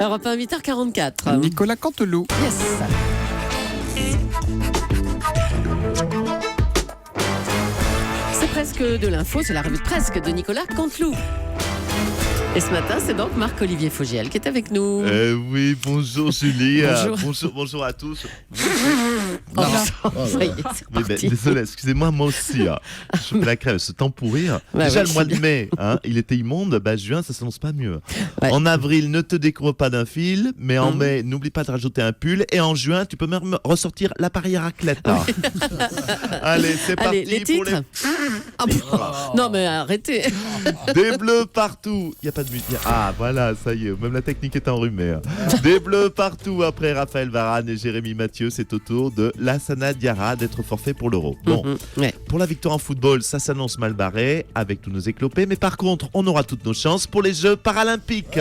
Europe 1, 8h44. Nicolas Canteloup. Yes. C'est presque de l'info, c'est la revue de presque de Nicolas Canteloup. Et ce matin, c'est donc Marc-Olivier Fogiel qui est avec nous. Oui, bonjour Julie. Bonjour. Bonjour à tous. Oh, ça y est, c'est Mais parti. désolé, excusez-moi, moi aussi. Je fais la crève, ce temps pourri. Bah Déjà, oui, le mois c'est de mai, il était immonde. Juin, ça s'annonce pas mieux. Ouais. En avril, ne te découvre pas d'un fil. Mais en mai, n'oublie pas de rajouter un pull. Et en juin, tu peux même ressortir l'appareil à raclette. Allez, c'est parti. Allez, les pour titres. Ah, non, mais arrêtez. Des bleus partout. Il n'y a pas de musique. Ah, voilà, ça y est. Même la technique est enrhumée. Des bleus partout. Après Raphaël Varane et Jérémy Mathieu, c'est au tour de Lassana Diarra d'être forfait pour l'Euro. Bon, Ouais. pour la victoire en football, ça s'annonce mal barré avec tous nos éclopés. Mais par contre, on aura toutes nos chances pour les Jeux paralympiques.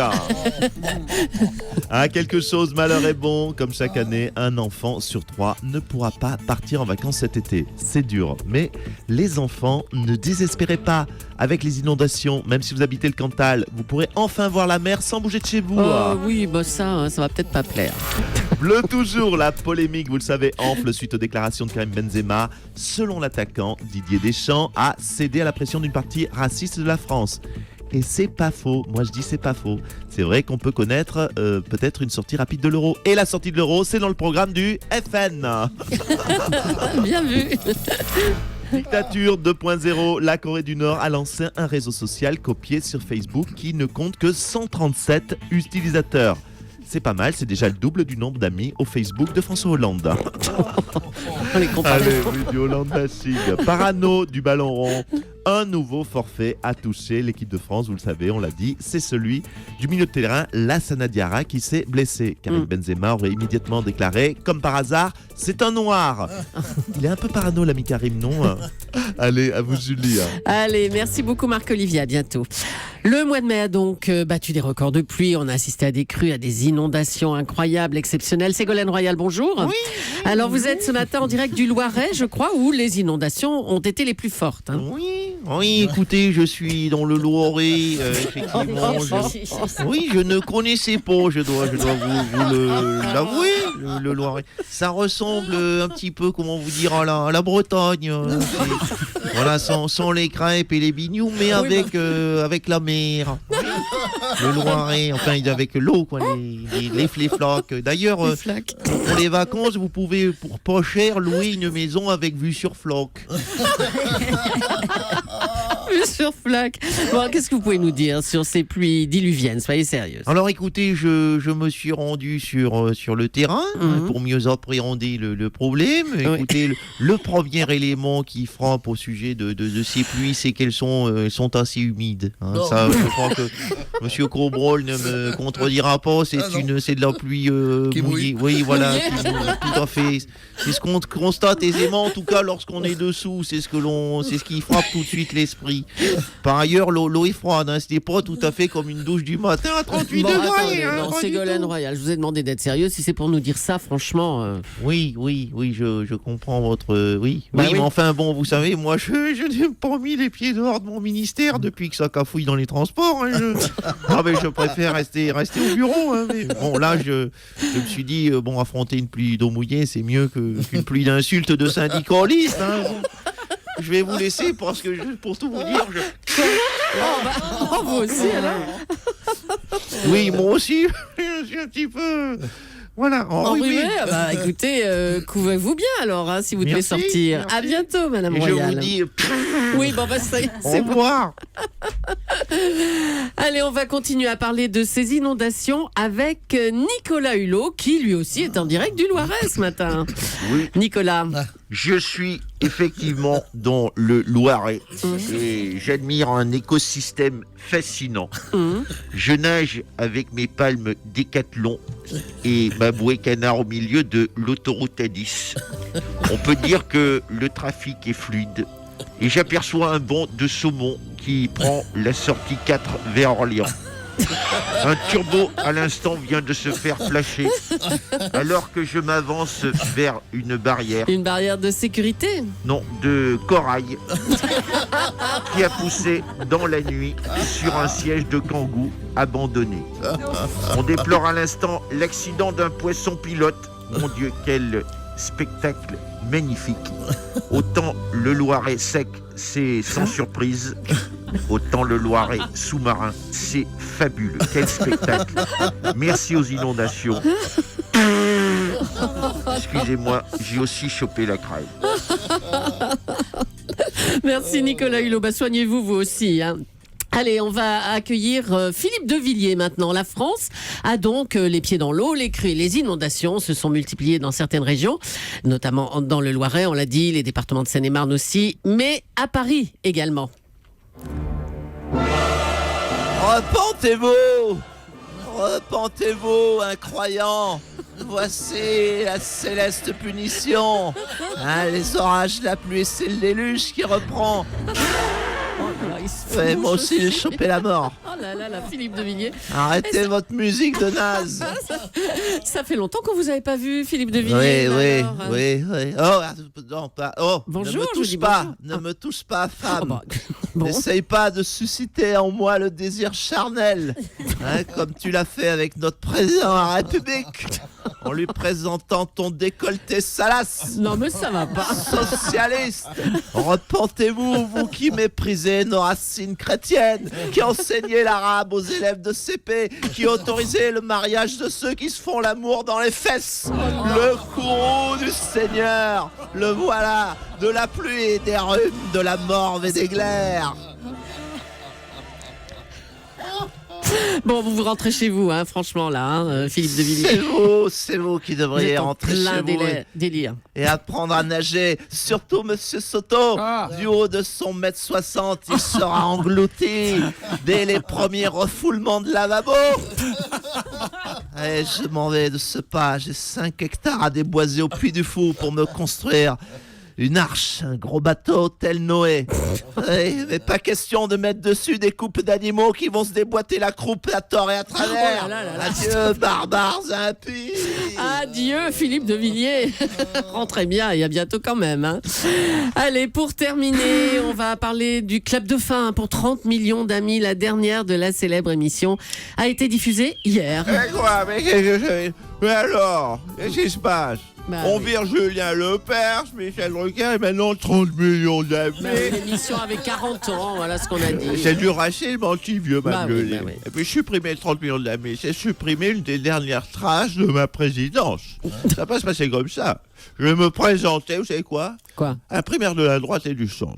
Quelque chose, malheur est bon. Comme chaque année, un enfant sur 3 ne pourra pas partir en vacances cet été. C'est dur. Mais les enfants, ne désespérez pas. Avec les inondations, même si vous habitez le Cantal, vous pourrez enfin voir la mer sans bouger de chez vous. Oui, bah ça va peut-être pas plaire. Bleu toujours, la polémique, vous le savez, enfle suite aux déclarations de Karim Benzema. Selon l'attaquant, Didier Deschamps a cédé à la pression d'une partie raciste de la France. Et c'est pas faux, moi je dis c'est pas faux. C'est vrai qu'on peut connaître peut-être une sortie rapide de l'Euro. Et la sortie de l'Euro, c'est dans le programme du FN. Bien vu. Dictature 2.0, la Corée du Nord a lancé un réseau social copié sur Facebook qui ne compte que 137 utilisateurs. C'est pas mal, c'est déjà le double du nombre d'amis au Facebook de François Hollande. On les compare. Allez, oui, du Hollande bashing. Parano du ballon rond. Un nouveau forfait a touché l'équipe de France, vous le savez, on l'a dit, c'est celui du milieu de terrain, Lassana Diarra, qui s'est blessé. Karim Benzema aurait immédiatement déclaré, comme par hasard, c'est un noir. Il est un peu parano, l'ami Karim, non? Allez, à vous Julie. Allez, merci beaucoup Marc-Olivier, à bientôt. Le mois de mai a donc battu des records de pluie. On a assisté à des crues, à des inondations incroyables, exceptionnelles. Ségolène Royal, bonjour. Oui. Alors vous êtes ce matin en direct du Loiret, je crois, où les inondations ont été les plus fortes. Oui, écoutez, je suis dans le Loiret, effectivement. Oui, je ne connaissais pas, je dois vous l'avouer, le Loiret. Ça ressemble un petit peu, comment vous dire, à la Bretagne. Voilà, sans les crêpes et les bignoux, mais avec la mer. Le Loiret, enfin avec l'eau, quoi, les flaques. D'ailleurs, pour les vacances, vous pouvez pour pas cher louer une maison avec vue sur Flac. Vue sur Flac. Bon, qu'est-ce que vous pouvez nous dire sur ces pluies diluviennes? Soyez sérieux. Alors écoutez, je me suis rendu sur le terrain pour mieux appréhender le problème. Écoutez, le premier élément qui frappe au sujet de ces pluies, c'est qu'elles sont assez humides. Ça, je crois que Monsieur Cobrol ne me contredira pas. C'est de la pluie mouillée. Oui, voilà, tout à fait. C'est ce qu'on constate aisément, en tout cas lorsqu'on est dessous. C'est ce qui frappe tout de suite l'esprit. Par ailleurs, l'eau est froide. C'était pas tout à fait comme une douche du matin à 38 degrés. Attendez, non, Ségolène Royal, je vous ai demandé d'être sérieux. Si c'est pour nous dire ça, franchement. Oui, je comprends votre. Oui, Bah oui. mais enfin bon, vous savez, moi, je n'ai pas mis les pieds dehors de mon ministère depuis que ça cafouille dans les transports. Mais je préfère rester au bureau. Mais bon, là, je me suis dit, affronter une pluie d'eau mouillée, c'est mieux qu'une pluie d'insultes de syndicalistes. Je vais vous laisser parce que, pour tout vous dire, Vous aussi, alors. Oui, moi aussi, je suis un petit peu. Voilà, Enrhumé. Écoutez, couvrez-vous bien alors, si vous devez Merci, sortir. merci. À bientôt, Madame Et je Royal. vous dis, Oui, ça y est, au c'est bon. revoir. Allez, on va continuer à parler de ces inondations avec Nicolas Hulot, qui lui aussi est en direct du Loiret ce matin. Oui. Nicolas. Je suis effectivement dans le Loiret et j'admire un écosystème fascinant. Je nage avec mes palmes Décathlon et ma bouée canard au milieu de l'autoroute A10. On peut dire que le trafic est fluide et j'aperçois un banc de saumon qui prend la sortie 4 vers Orléans. Un turbo à l'instant vient de se faire flasher alors que je m'avance vers une barrière, Une barrière de sécurité. non, de corail, qui a poussé dans la nuit sur un siège de kangou abandonné. On déplore à l'instant l'accident d'un poisson pilote. Mon Dieu, quel spectacle magnifique. Autant le Loiret sec, c'est sans surprise. Autant le Loiret sous-marin, c'est fabuleux. Quel spectacle. Merci aux inondations. Excusez-moi, j'ai aussi chopé la craie. Merci Nicolas Hulot. Bah, soignez-vous vous aussi, hein. Allez, on va accueillir Philippe de Villiers maintenant. La France a donc les pieds dans l'eau. Les crues et les inondations se sont multipliées dans certaines régions, notamment dans le Loiret, on l'a dit, les départements de Seine-et-Marne aussi, mais à Paris également. Repentez-vous! Repentez-vous, incroyants! Voici la céleste punition! Hein, les orages, la pluie, c'est le déluge qui reprend! Ouais, moi aussi, j'ai chopé la mort! Oh là là, là, Philippe de Villiers. Arrêtez votre musique de naze! Ça fait longtemps qu'on vous avait pas vu, Philippe de Villiers. Oui. Oh, non, pas. Oh, Bonjour, ne me je vous dis touche pas! bonjour. Ne me touche pas, femme! Oh, bah, bon. N'essaye pas de susciter en moi le désir charnel, hein, comme tu l'as fait avec notre président de la République, en lui présentant ton décolleté salace. Non, mais ça va pas. Socialiste, repentez-vous, vous qui méprisez nos racines chrétiennes, qui enseignez l'arabe aux élèves de CP, qui autorisez le mariage de ceux qui se font l'amour dans les fesses. Le courroux du Seigneur, le voilà, de la pluie, des rhumes, de la morve et des glaires. Bon, vous rentrez chez vous, hein, franchement, là, hein, Philippe de Villiers. C'est vous qui Vous devriez êtes en rentrer plein chez vous délire. et apprendre à nager. Surtout Monsieur Soto, du haut de son 1m60, il sera englouti dès les premiers refoulements de lavabo. Et je m'en vais de ce pas, j'ai 5 hectares à déboiser au Puy du Fou pour me construire une arche, un gros bateau tel Noé. Mais pas question de mettre dessus des coupes d'animaux qui vont se déboîter la croupe à tort et à travers. Oh là là là là. Adieu, barbares impies. Adieu, Philippe de Villiers. Rentrez bien et à bientôt quand même, hein. Allez, pour terminer, on va parler du Club de fin, hein, pour 30 millions d'amis. La dernière de la célèbre émission a été diffusée hier. Mais alors, qu'est-ce qui se passe? Bah On oui. vire Julien Lepers, Michel Drucker et maintenant 30 millions d'amis. Bah oui, l'émission avait 40 ans, voilà ce qu'on a dit. C'est du racine, mon petit vieux, Bah ma oui, gueule. bah oui. Et puis supprimer 30 millions d'amis, c'est supprimer une des dernières traces de ma présidence. Ça va pas se passer comme ça. Je vais me présenter, vous savez quoi? Quoi? Un primaire de la droite et du centre.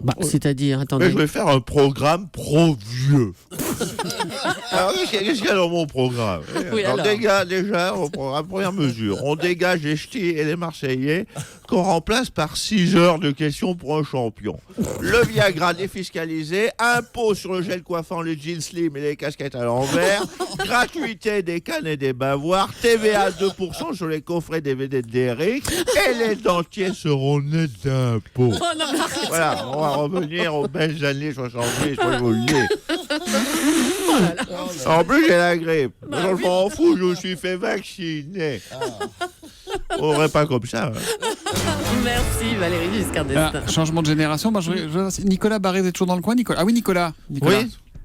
Bah, c'est-à-dire, Mais attendez. je vais faire un programme pro-vieux. Alors, qu'est-ce qu'il y a dans mon programme? Oui, alors. Déjà, au programme, première mesure, on dégage les ch'tis et les Marseillais qu'on remplace par 6 heures de questions pour un champion. Le Viagra défiscalisé, impôt sur le gel coiffant, les jeans slim et les casquettes à l'envers, gratuité des cannes et des bavoirs, TVA 2% sur les coffrets DVD de Derrick, et les dentiers seront nets d'impôts. Oh non, mais arrête. Voilà, on va revenir aux belles années 70, je vous le dis. En plus, j'ai la grippe. Je m'en fous, je me suis fait vacciner. On aurait pas comme ça. Hein. Merci Valérie Giscard d'Estaing. Changement de génération. Moi, Nicolas Barré, vous êtes toujours dans le coin, Nicolas? Ah oui, Nicolas. Oui.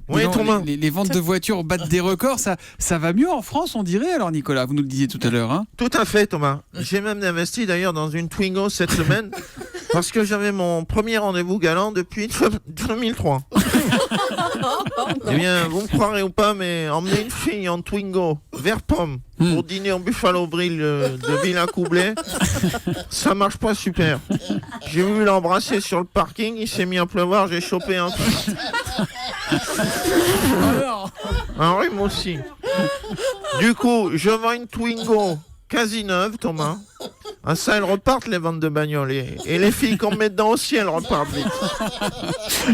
Oui, Dis donc, Thomas. les ventes de voitures battent des records. Ça va mieux en France, on dirait, alors, Nicolas. Vous nous le disiez tout à l'heure. Hein. Tout à fait, Thomas. J'ai même investi d'ailleurs dans une Twingo cette semaine parce que j'avais mon premier rendez-vous galant depuis 2003. Eh bien, vous me croirez ou pas, mais emmener une fille en Twingo vers Pomme pour dîner en Buffalo Grill de Villain-Coublay, ça marche pas super. J'ai voulu l'embrasser sur le parking, il s'est mis à pleuvoir, j'ai chopé un rhume aussi. Du coup, je vends une Twingo quasi neuve, Thomas. Ah, ça, elles repartent les ventes de bagnoles. Et les filles qu'on met dedans aussi, elles repartent vite.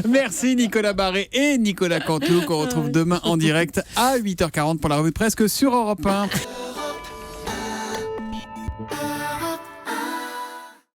Merci Nicolas Barré et Nicolas Canteloup qu'on retrouve demain en direct à 8h40 pour la revue de presse sur Europe 1.